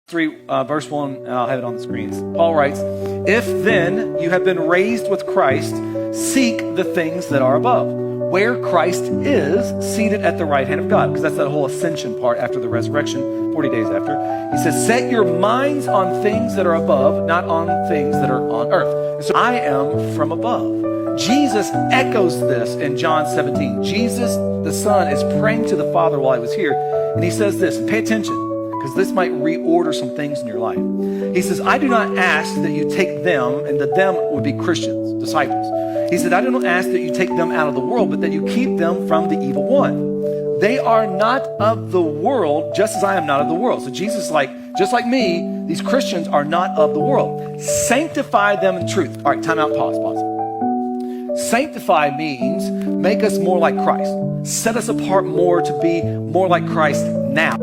3, verse 1, I'll have it on the screens. Paul writes, "If then you have been raised with Christ, seek the things that are above, where Christ is seated at the right hand of God." Because that's that whole ascension part after the resurrection, 40 days after. He says, "Set your minds on things that are above, not on things that are on earth." And so I am from above. Jesus echoes this in John 17. Jesus, the Son, is praying to the Father while he was here. And he says this, pay attention, because this might reorder some things in your life. He says, "I do not ask that you take them," and the them would be Christians, disciples. He said, "I do not ask that you take them out of the world, but that you keep them from the evil one. They are not of the world, just as I am not of the world." So Jesus is like, just like me, these Christians are not of the world. "Sanctify them in truth." All right, time out, pause. Sanctify means make us more like Christ. Set us apart more to be more like Christ now.